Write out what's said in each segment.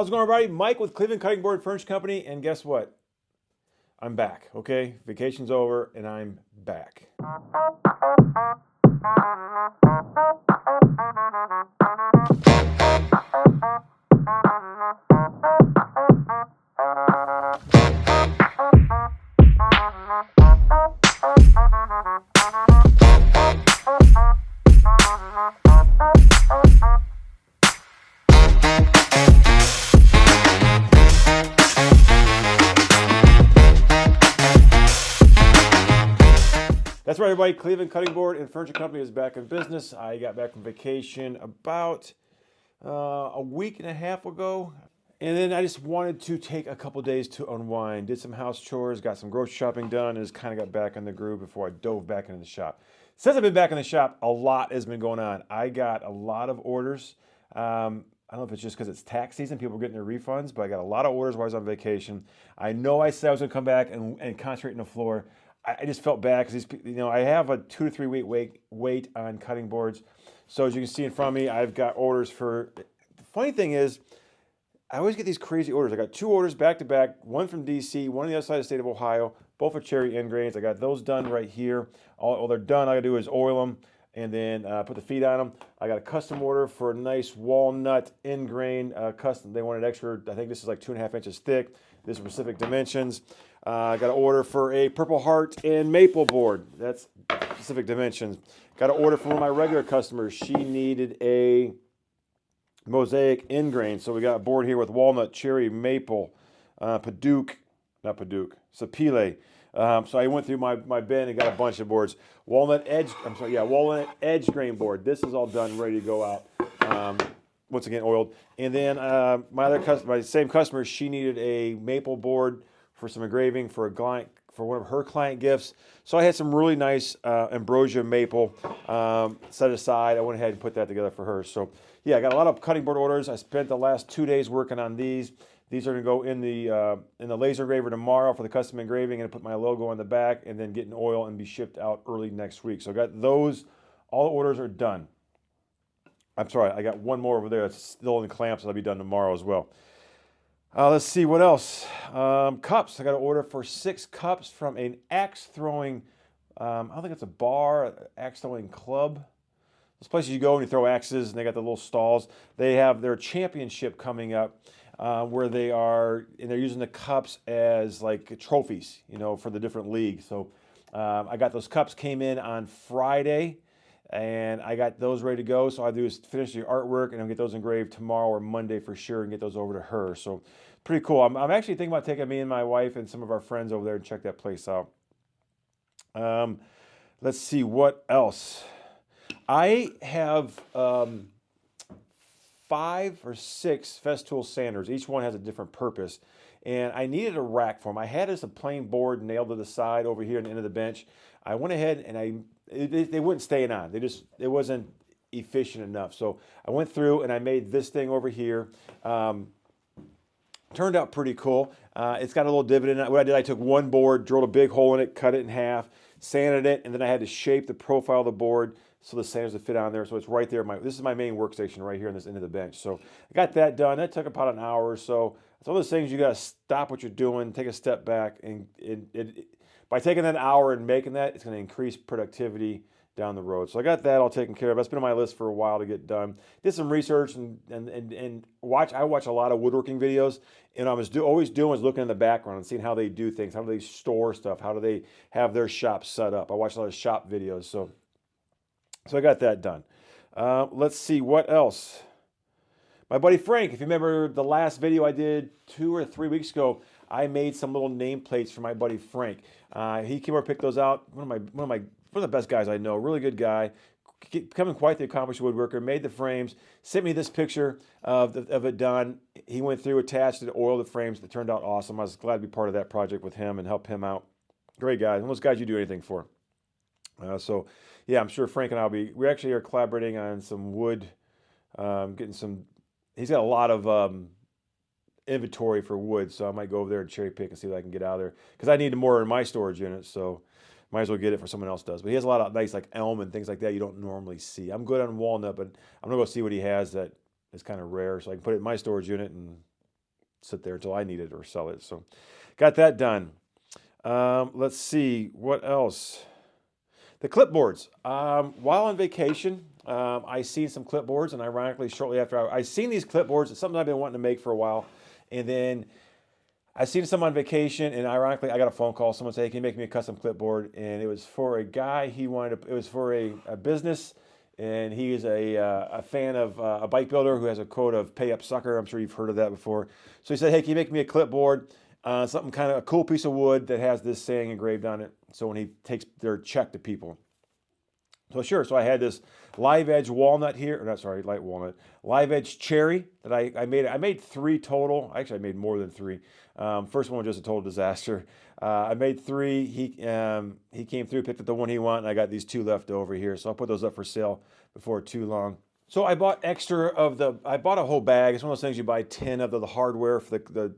How's it going, everybody? Mike with Cleveland Cutting Board Furniture Company, and guess what? I'm back, okay? Vacation's over, and I'm back. That's right, everybody. Cleveland Cutting Board and Furniture Company is back in business. I got back from vacation about a week and a half ago. And then I just wanted to take a couple days to unwind. Did some house chores, got some grocery shopping done, and just kind of got back in the groove before I dove back into the shop. Since I've been back in the shop, a lot has been going on. I got a lot of orders. I don't know if it's just because it's tax season, people are getting their refunds, but I got a lot of orders while I was on vacation. I know I said I was going to come back and concentrate on the floor. I just felt bad because I have a 2 to 3 week wait on cutting boards. So as you can see in front of me, I've got orders for. The funny thing is, I always get these crazy orders. I got 2 orders back to back, one from DC, one on the other side of the state of Ohio, both are cherry end grains. I got those done right here. All they're done, all I gotta do is oil them and then put the feet on them. I got a custom order for a nice walnut end grain custom. They wanted extra, I think this is like 2.5 inches thick. This is specific dimensions. I got an order for a Purple Heart and maple board. That's specific dimensions. Got an order from one of my regular customers. She needed a mosaic end grain. So we got a board here with walnut, cherry, maple, Sapele. So I went through my bin and got a bunch of boards. Walnut edge grain board. This is all done, ready to go out. Once again, oiled. And then my same customer, she needed a maple board for some engraving for one of her client gifts. So I had some really nice ambrosia maple set aside. I went ahead and put that together for her. So yeah, I got a lot of cutting board orders. I spent the last 2 days working on these. These are going to go in the laser engraver tomorrow for the custom engraving, and put my logo on the back, and then get in oil and be shipped out early next week. So I got those. All the orders are done. I'm sorry, I got one more over there that's still in clamps. That'll be done tomorrow as well. Let's see what else. Cups. I got an order for 6 cups from an axe throwing. I don't think it's a bar, axe throwing club. Those places you go and you throw axes, and they got the little stalls. They have their championship coming up, where they're using the cups as like trophies, for the different leagues. So I got those cups, came in on Friday, and I got those ready to go. So all I do is finish the artwork, and I'll get those engraved tomorrow or Monday for sure, and get those over to her. So pretty cool. I'm actually thinking about taking me and my wife and some of our friends over there and check that place out. Let's see what else. I have 5 or 6 Festool sanders. Each one has a different purpose. And I needed a rack for them. I had just a plain board nailed to the side over here on the end of the bench. I went ahead and they wouldn't stay on. It wasn't efficient enough. So I went through and I made this thing over here. Turned out pretty cool. It's got a little divot in it. What I did, I took one board, drilled a big hole in it, cut it in half, sanded it, and then I had to shape the profile of the board so the sanders would fit on there. So it's right there. This is my main workstation right here on this end of the bench. So I got that done. That took about an hour or so. It's one of those things you got to stop what you're doing, take a step back, and by taking that hour and making that, it's going to increase productivity down the road. So I got that all taken care of. That's been on my list for a while to get done. Did some research and watch. I watch a lot of woodworking videos, and I was always looking in the background and seeing how they do things, how do they store stuff, how do they have their shop set up. I watch a lot of shop videos, so I got that done. Let's see what else. My buddy Frank, if you remember the last video I did 2 or 3 weeks ago, I made some little nameplates for my buddy Frank. He came over, picked those out. One of the best guys I know, really good guy, becoming quite the accomplished woodworker. Made the frames, sent me this picture of it done. He went through, attached it, oiled the frames. It turned out awesome. I was glad to be part of that project with him and help him out. Great guy. One of those guys you do anything for. So yeah, I'm sure Frank and we actually are collaborating on some wood, getting some. He's got a lot of inventory for wood, so I might go over there and cherry pick and see what I can get out of there, because I need more in my storage unit, so might as well get it for someone else does. But he has a lot of nice like elm and things like that you don't normally see. I'm good on walnut, but I'm gonna go see what he has that is kind of rare, so I can put it in my storage unit and sit there until I need it or sell it. So got that done. Let's see, what else? The clipboards. While on vacation, I seen some clipboards, and ironically, shortly after I seen these clipboards, it's something I've been wanting to make for a while. And then I seen some on vacation, and ironically, I got a phone call. Someone said, hey, can you make me a custom clipboard? And it was for a guy. It was for a business, and he is a fan of a bike builder who has a quote of pay up sucker. I'm sure you've heard of that before. So he said, hey, can you make me a clipboard? Something kind of a cool piece of wood that has this saying engraved on it. So when he takes their check to people. So sure, so I had this live edge walnut here, or not, sorry, light walnut, live edge cherry that I made. I made 3 total. Actually, I made more than 3. First one was just a total disaster. I made 3. He came through, picked up the one he wanted, and I got these 2 left over here. So I'll put those up for sale before too long. So I bought I bought a whole bag. It's one of those things you buy 10 of the hardware for the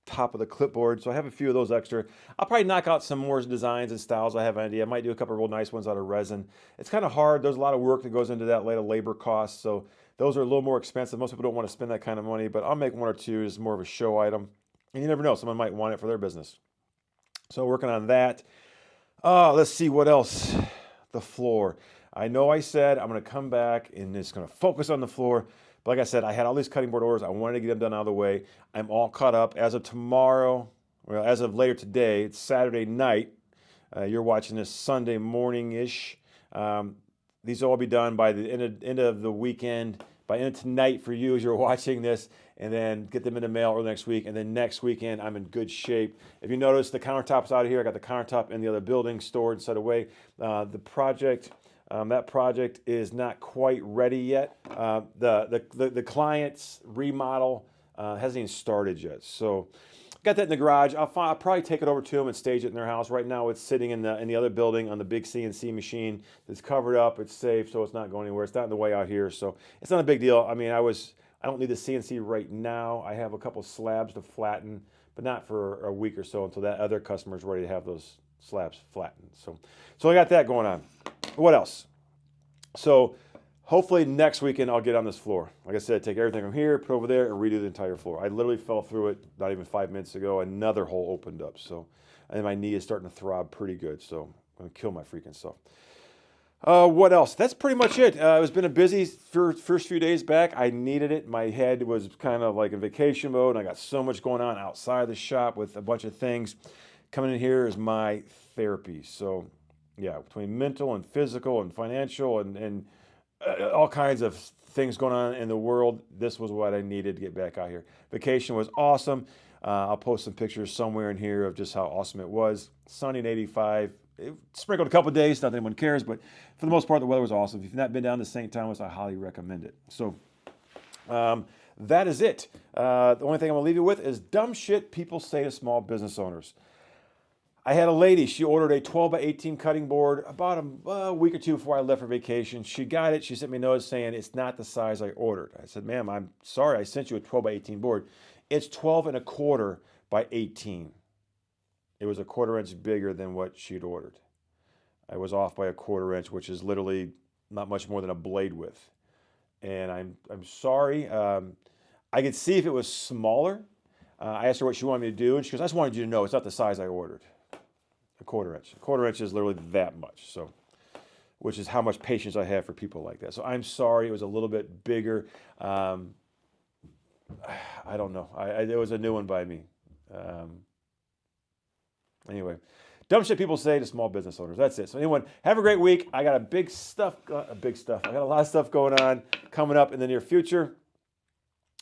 top of the clipboard. So I have a few of those extra. I'll probably knock out some more designs and styles. I have an idea. I might do a couple of real nice ones out of resin. It's kind of hard. There's a lot of work that goes into that, a lot of labor costs. So those are a little more expensive. Most people don't want to spend that kind of money, but I'll make 1 or 2 as more of a show item. And you never know, someone might want it for their business. So working on that. Let's see what else. The floor. I know I said I'm going to come back and just going to focus on the floor. But like I said, I had all these cutting board orders. I wanted to get them done out of the way. I'm all caught up. As of tomorrow, well, as of later today, it's Saturday night. You're watching this Sunday morning-ish. These will all be done by the end of the weekend, by end of tonight for you as you're watching this, and then get them in the mail early next week. And then next weekend, I'm in good shape. If you notice, the countertop's out of here. I got the countertop in the other building stored and set away. That project is not quite ready yet. The client's remodel hasn't even started yet. So got that in the garage. I'll probably take it over to them and stage it in their house. Right now it's sitting in the other building on the big CNC machine. It's covered up. It's safe, so it's not going anywhere. It's not in the way out here, so it's not a big deal. I mean, I don't need the CNC right now. I have a couple slabs to flatten, but not for a week or so until that other customer's ready to have those slabs flattened. So I got that going on. What else? So hopefully next weekend I'll get on this floor. Like I said, take everything from here, put over there, and redo the entire floor. I literally fell through it not even 5 minutes ago. Another hole opened up. So, and my knee is starting to throb pretty good. So I'm going to kill my freaking self. What else? That's pretty much it. It's been a busy first few days back. I needed it. My head was kind of like in vacation mode. And I got so much going on outside the shop with a bunch of things. Coming in here is my therapy. So yeah, between mental and physical and financial and all kinds of things going on in the world, this was what I needed to get back out here. Vacation was awesome. I'll post some pictures somewhere in here of just how awesome it was. Sunny and 85. It sprinkled a couple of days, not that anyone cares, but for the most part, the weather was awesome. If you've not been down to St. Thomas, I highly recommend it. So that is it. The only thing I'm going to leave you with is dumb shit people say to small business owners. I had a lady, she ordered a 12 by 18 cutting board about a week or 2 before I left for vacation. She got it. She sent me a note saying it's not the size I ordered. I said, ma'am, I'm sorry. I sent you a 12 by 18 board. It's 12 and a quarter by 18. It was a 1/4 inch bigger than what she'd ordered. I was off by a 1/4 inch, which is literally not much more than a blade width. And I'm sorry. I could see if it was smaller. I asked her what she wanted me to do, and she goes, I just wanted you to know it's not the size I ordered. A 1/4 inch. A 1/4 inch is literally that much. So, which is how much patience I have for people like that. So I'm sorry. It was a little bit bigger. I don't know. It was a new one by me. Anyway, dumb shit people say to small business owners. That's it. So anyone, have a great week. I got I got a lot of stuff going on coming up in the near future.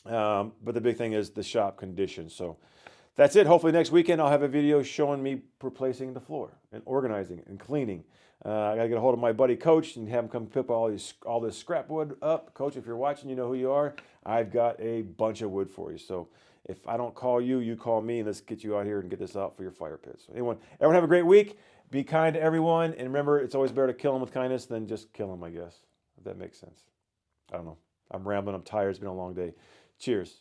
But the big thing is the shop condition. So that's it. Hopefully next weekend I'll have a video showing me replacing the floor and organizing and cleaning. I got to get a hold of my buddy Coach and have him come pick all this scrap wood up. Coach, if you're watching, you know who you are. I've got a bunch of wood for you. So if I don't call you, you call me, and let's get you out here and get this out for your fire pit. So everyone have a great week. Be kind to everyone. And remember, it's always better to kill them with kindness than just kill them, I guess. If that makes sense. I don't know. I'm rambling. I'm tired. It's been a long day. Cheers.